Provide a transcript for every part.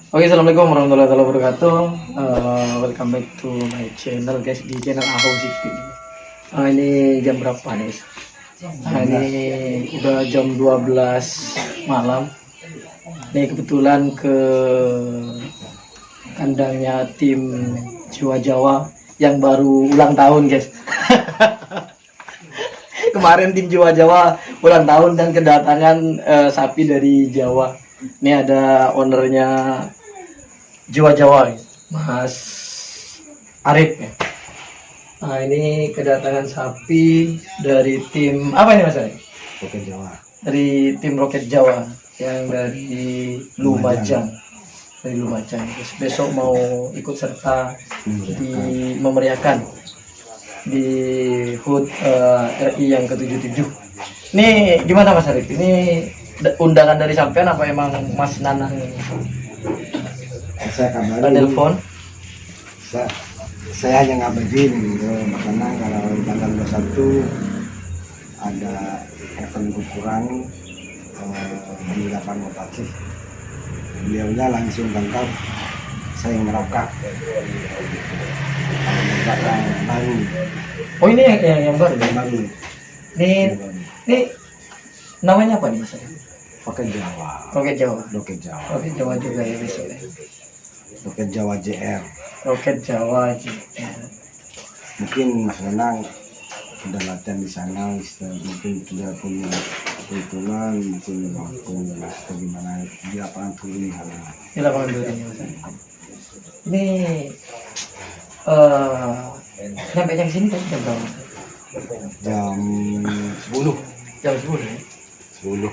Oke, assalamualaikum warahmatullahi wabarakatuh. Welcome back to my channel, guys. Di channel Ahong Sipin. Ini jam berapa nih, guys? Ini udah jam 12 malam. Ini kebetulan ke kandangnya tim Jiwa Jawa yang baru ulang tahun, guys. Kemarin tim Jiwa Jawa ulang tahun dan kedatangan sapi dari Jawa. Ini ada ownernya Jiwa Jawa, Mas Arif ya. Nah, ini kedatangan sapi dari tim apa ini, Mas Arif? Roket Jawa. Dari tim Roket Jawa yang dari Lumajang. Dari Lumajang. Terus besok mau ikut serta di memeriahkan di HUT RI yang ke-77. Ini gimana, Mas Arif? Ini undangan dari sampean apa emang Mas Nanang Saya kabarin. telepon? Saya hanya ngabarin gitu, karena kalau tanggal 21 ada event ukuran di lapangan rotasi. Beliaunya langsung tangkap saya yang merokak. Kalau yang baru. Oh, ini yang baru. Yang baru. Ini namanya apa nih, Mas? Roket Jawa. Roket Jawa. Roket Jawa. Roket Jawa juga ya besok ya. Roket Jawa JR. Roket Jawa juga. Mungkin Mas Nanang sudah latihan di sana, mungkin sudah punya perhitungan, mungkin waktu bagaimana di lapangan ini hal Ini lapangan dulu ini, Mas. Ini nyampe yang sini tadi jam berapa? jam 10. Jam 10 ya? 10.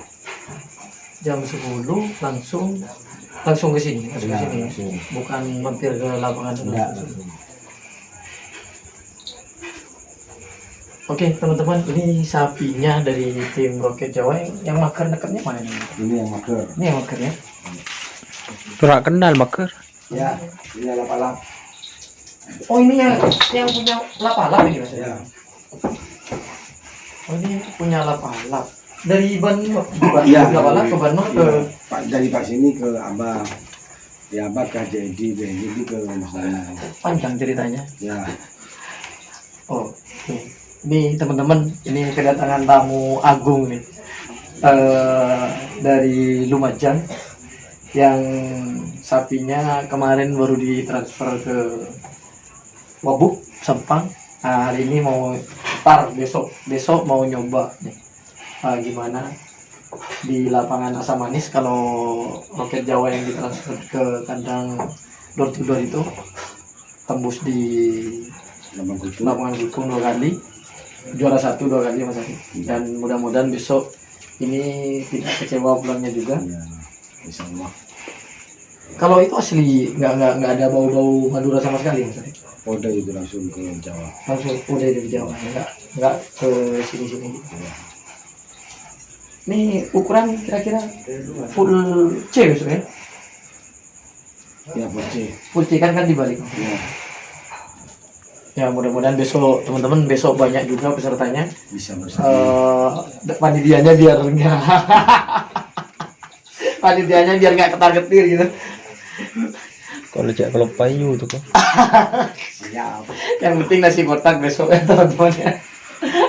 Jam 10 langsung ke sini, langsung ke Ya, sini. langsung. Bukan mampir ke lapangan dulu. Enggak. Oke, teman-teman, ini sapinya dari tim Roket Jawa yang maker dekatnya mana nih? Ini yang mager. Ini yang maker ya. Turak kenal maker. Ya, ini lap-lap. Oh, ini yang punya lap-lap ini, Mas. Ya, Oh, ini punya lap-lap. Dari Bandung, Iya, lap-lap ke Bandung ke Pak dari Pak sini ke Abah. Di Abah ke JD, dari JD ke Mas Nanang. panjang ceritanya. Ya, Oh, ini teman-teman, ini kedatangan tamu agung nih dari Lumajang yang sapinya kemarin baru ditransfer ke Wabuk Sempang. Nah, hari ini mau besok mau nyoba nih gimana di lapangan Asam Manis kalau Roket Jawa yang ditransfer ke kandang door to door itu tembus di Lambang Kutu. lapangan Gukung 2 kali, juara 1 2 kali, Mas Ari. Dan mudah-mudahan besok ini tidak kecewa pulangnya juga. Ya, insya Allah. Kalau itu asli nggak ada bau-bau Madura sama sekali, Mas Ari. Udah itu langsung ke Jawa. Langsung udah dari Jawa, nggak ke sini-sini. Ya. Ini ukuran kira-kira full C besok ya? Ya, Bocce. Full C kan dibalik. Ya, Ya, mudah-mudahan besok teman-teman banyak juga pesertanya. bisa bersama. Panitianya biar enggak panitianya biar nggak ketar-ketir gitu. Kalau payu tuh kok. Siap. Yang penting nasi kotak besok ya, teman-teman ya.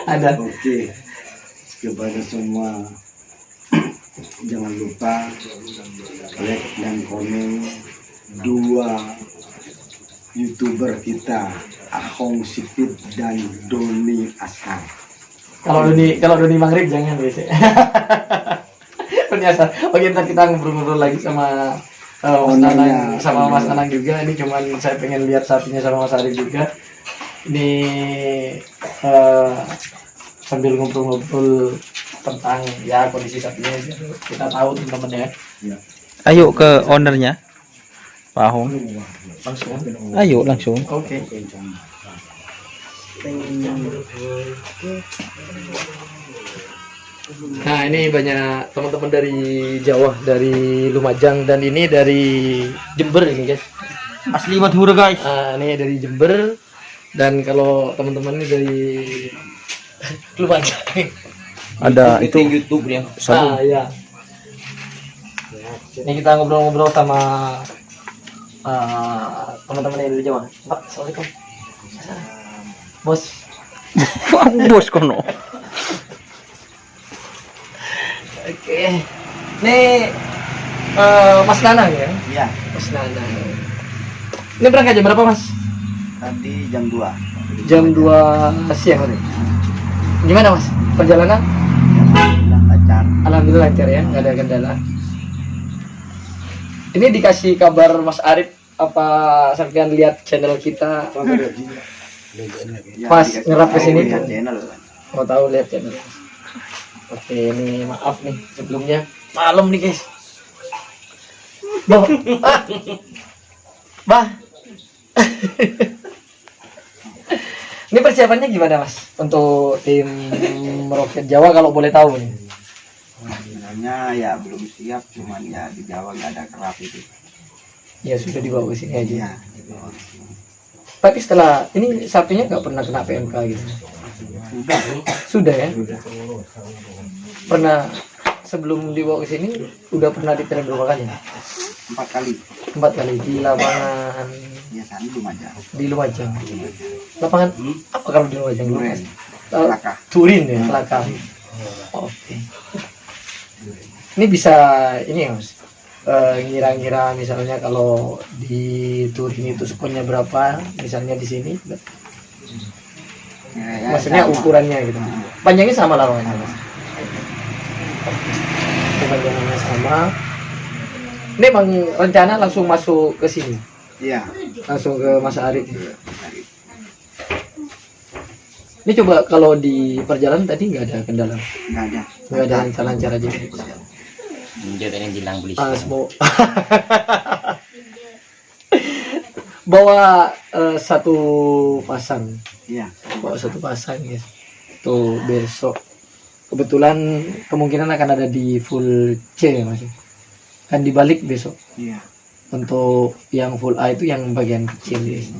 Ada. Oke, kepada semua jangan lupa like dan komen 2 YouTuber kita, Ahong Sipit dan Doni Askar. Kalau Doni Mangrib jangan guys ya. Ternyata. Oke, ntar kita ngobrol-ngobrol lagi sama Mas Anang, sama Mas Anang juga. Ini cuman saya pengen lihat sapinya sama Mas Arif juga. Ini sambil ngobrol-ngobrol tentang ya kondisi sapinya biar kita tahu teman-teman ya. Ya. Ayo ke ownernya, Pak Ahong. Langsung. Ayo langsung. Oke. Nah, ini banyak teman-teman dari Jawa, dari Lumajang, dan ini dari Jember ini guys. Asli Madura guys. Nah, ini dari Jember, dan kalau teman-teman ini dari Lumajang. Ada itu Ah, ya. Ini kita ngobrol-ngobrol sama teman-teman yang dari Jawa. Pak, assalamualaikum. Bos. Bos kono. Oke. Nih Mas Nanang ya? Iya, Mas Nanang. Ini berangkat jam berapa, Mas? tadi jam 2. Jam 2 siang. Gimana, Mas? Perjalanan? Lancar. Alhamdulillah lancar ya, nggak ada kendala. Ini dikasih kabar Mas Arif apa sampean lihat channel kita pas ngerap ke sini? Channel. Mau tahu lihat channel. Oke, ini maaf nih sebelumnya malam nih guys. Bah. Ini persiapannya gimana Mas untuk tim Roket Jawa kalau boleh tahu nih? Sebenarnya ya belum siap, cuman ya di Jawa nggak ada kerap itu. Ya sudah dibawa ke sini aja. Iya, dibawa ke sini. Tapi setelah ini sapinya nggak pernah kena PMK gitu. Sudah ya? Pernah sebelum dibawa ke sini udah pernah dites berapa kali? 4 kali. 4 kali di lapangan Biasanya Lumajang. di Lumajang. Lapangan apa kalau di Lumajang? Duren. Eh, Laka. Turin ya, Laka. Oke. Ini bisa ini ya Mas. Ngira-ngira misalnya kalau di Turin itu skornya berapa? Misalnya di sini, Ya, maksudnya sama. ukurannya gitu. Panjangnya sama lapangannya Mas. Panjangnya sama. Ini emang rencana langsung masuk ke sini, Iya. langsung ke Mas Arif. Ini coba kalau di perjalanan tadi nggak ada kendala, Nggak ada. nggak ada lancar-lancar aja. Dia tadi bilang beli. Semua bawa satu pasang, Iya. bawa satu pasang guys. Tuh besok kebetulan kemungkinan akan ada di full C ya Mas. Kan dibalik besok. Iya. Untuk yang full A itu yang bagian kecil guys.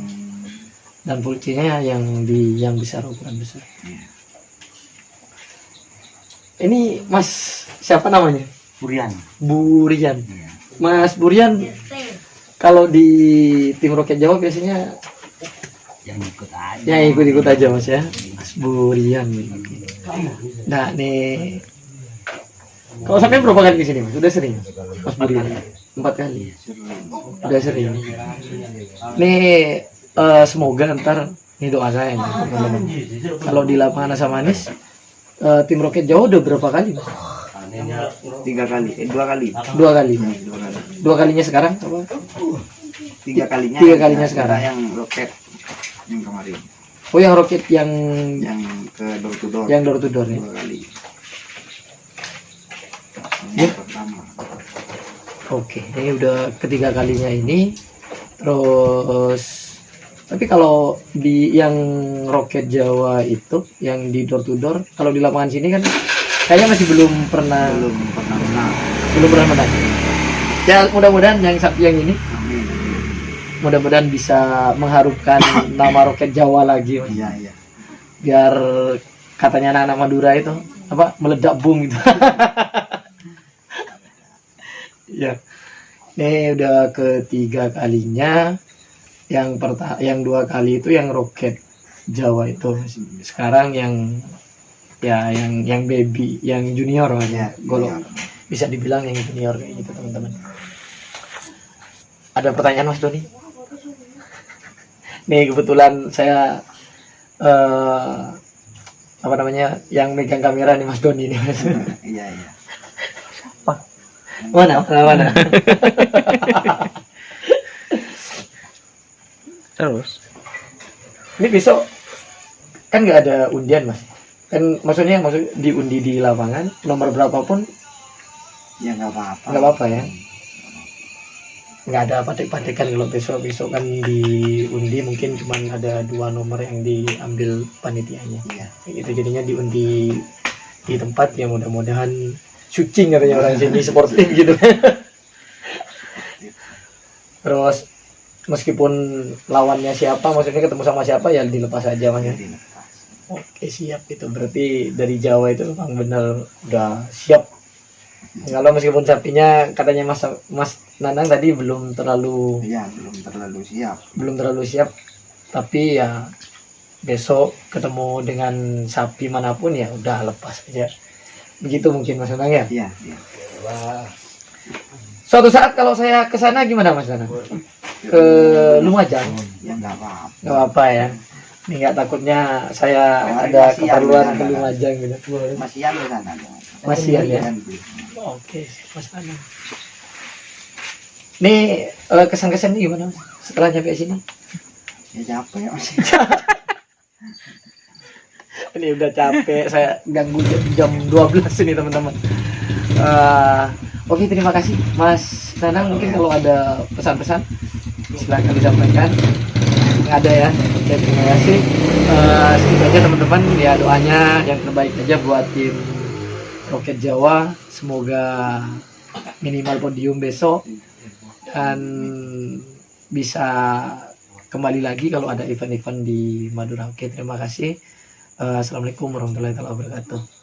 Dan full C-nya yang besar, ukuran besar. Ini Mas siapa namanya? Burian. Burian. Iya. Mas Burian kalau di tim Roket Jawa biasanya Yang ikut aja. yang ikut-ikut aja Mas ya. Mas Burian. Nah nih kalau sampai berapa kali ke sini Mas? Udah sering Mas Burian? 4 kali. Udah sering. Nih semoga ntar ini doa saya nih, teman-teman. Kalau di lapangan Asam Manis tim Roket Jawa udah berapa kali Mas? 3 kali. 2 kali. 2 kali. 2 kali. 2 kalinya sekarang apa? 3 kalinya. 3 kalinya sekarang. Yang roket yang kemarin. Oh yang roket yang Yang ke door to door. yang door to door ya. 2 kali. Ya. Yang pertama. Oke, ini udah ketiga kalinya ini. Terus tapi kalau di yang Roket Jawa itu yang di door to door, kalau di lapangan sini kan kayaknya masih belum pernah menang. Ya mudah-mudahan yang sapi yang ini Amin. mudah-mudahan bisa mengharumkan nama Roket Jawa lagi Mas. Iya, iya. Biar katanya anak-anak Madura itu apa meledak boom gitu. Ya, ini udah ketiga kalinya. Yang 2 kali itu yang Roket Jawa itu. Sekarang yang yang baby, yang junior Mas. Iya, Golong bisa dibilang yang junior kayak gitu teman-teman. Ada pertanyaan Mas Doni? Nih kebetulan saya apa namanya yang megang kamera nih Mas Doni nih Mas. Iya, iya. Mana? Terus Ini besok kan nggak ada undian Mas. Kan maksudnya diundi di lapangan nomor berapapun Ya nggak apa-apa. nggak apa-apa ya. Nggak ada patek-patekan kalau besok kan diundi mungkin cuma ada 2 nomor yang diambil panitianya. Iya. Itu jadinya diundi di tempat yang mudah-mudahan sucing katanya orang sini sportif gitu. Terus meskipun lawannya siapa, maksudnya ketemu sama siapa ya dilepas aja Mas. Jadi lepas. Oke siap itu berarti dari Jawa itu memang benar udah siap Kalau meskipun sapinya katanya Mas Nanang tadi belum terlalu Iya, belum terlalu siap. tapi ya besok ketemu dengan sapi manapun ya udah lepas aja. Begitu mungkin Mas Nanang ya. Iya, iya. Wah. Suatu saat kalau saya ke sana gimana Mas Nanang? Ke Lumajang. Ya nggak apa-apa. Nggak apa ya. Ini nggak takutnya saya Kemarin ada masih keperluan ada. ke Lumajang gitu. Masih ada sana. Masih ada. Oke, Mas Nanang. Nih kesan-kesannya gimana Mas? Setelah nyampe sini? Ya capek masih. Ini udah capek, saya ganggu jam 12 ini teman-teman. Oke, terima kasih Mas Nanang. Mungkin kalau ada pesan-pesan silahkan disampaikan. Nggak ada ya. Oke, terima kasih. Segitu aja teman-teman. Ya doanya yang terbaik aja buat tim Roket Jawa. Semoga minimal podium besok dan bisa kembali lagi kalau ada event-event di Madura. Oke, terima kasih. Assalamualaikum warahmatullahi wabarakatuh.